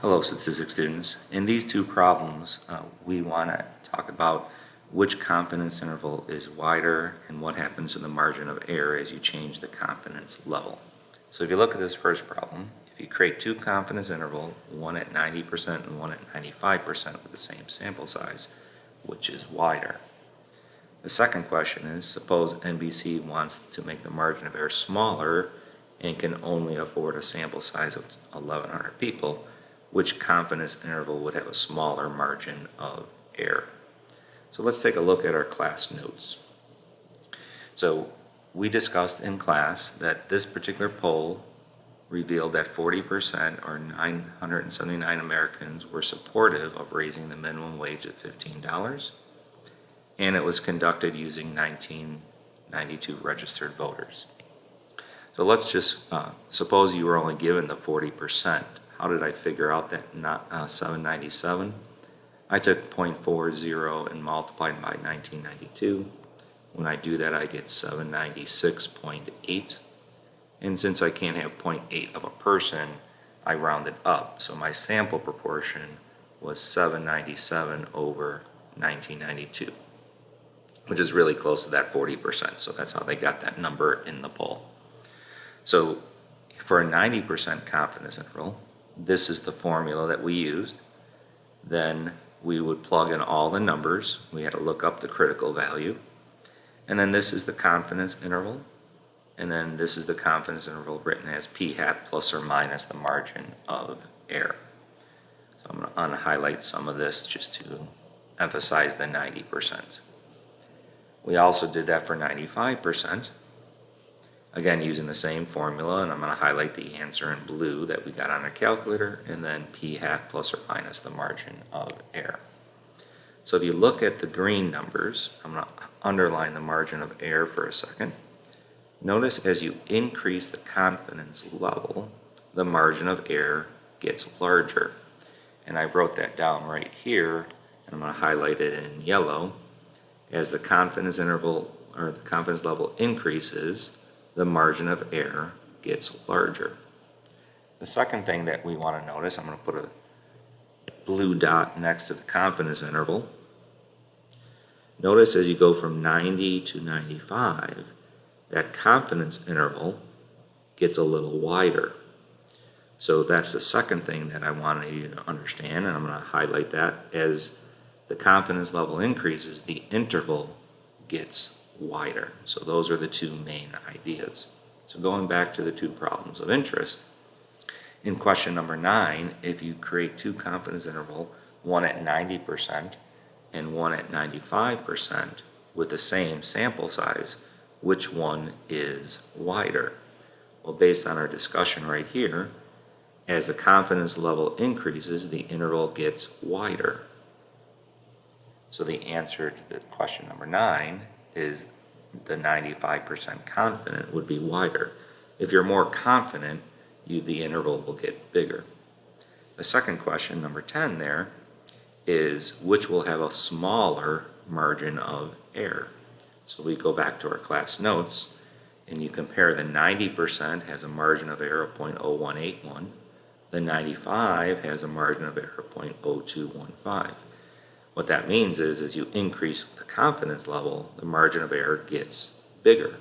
Hello, statistics students. In these two problems, we want to talk about which confidence interval is wider and what happens to the margin of error as you change the confidence level. So if you look at this first problem, if you create two confidence intervals, one at 90% and one at 95% with the same sample size, which is wider? The second question is, suppose NBC wants to make the margin of error smaller and can only afford a sample size of 1,100 people. Which confidence interval would have a smaller margin of error? So let's take a look at our class notes. So we discussed in class that this particular poll revealed that 40% or 979 Americans were supportive of raising the minimum wage to $15, and it was conducted using 1992 registered voters. So let's just suppose you were only given the 40%. How did I figure out that 797? I took 0.40 and multiplied by 1992. When I do that, I get 796.8. And since I can't have 0.8 of a person, I rounded up. So my sample proportion was 797 over 1992, which is really close to that 40%. So that's how they got that number in the poll. So for a 90% confidence interval, this is the formula that we used. Then we would plug in all the numbers. We had to look up the critical value. And then this is the confidence interval. And then this is the confidence interval written as p hat plus or minus the margin of error. So I'm going to unhighlight some of this just to emphasize the 90%. We also did that for 95%. Again, using the same formula, and I'm going to highlight the answer in blue that we got on our calculator, and then p hat plus or minus the margin of error. So if you look at the green numbers, I'm going to underline the margin of error for a second. Notice as you increase the confidence level, the margin of error gets larger. And I wrote that down right here, and I'm going to highlight it in yellow. As the confidence interval or the confidence level increases, the margin of error gets larger. The second thing that we want to notice, I'm going to put a blue dot next to the confidence interval. Notice as you go from 90 to 95, that confidence interval gets a little wider. So that's the second thing that I want you to understand, and I'm going to highlight that. As the confidence level increases, the interval gets wider. So those are the two main ideas. So going back to the two problems of interest, in question number 9, if you create two confidence intervals, one at 90% and one at 95% with the same sample size, which one is wider? Well, based on our discussion right here, as the confidence level increases, the interval gets wider. So the answer to the question number 9 is the 95% confident would be wider. If you're more confident, the interval will get bigger. The second question, number 10 there, is which will have a smaller margin of error. So we go back to our class notes, and you compare the 90% has a margin of error of 0.0181. The 95 has a margin of error of 0.0215. What that means is, as you increase the confidence level, the margin of error gets bigger.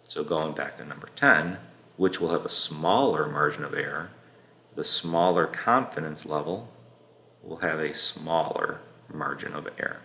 So going back to number 10, which will have a smaller margin of error, the smaller confidence level will have a smaller margin of error.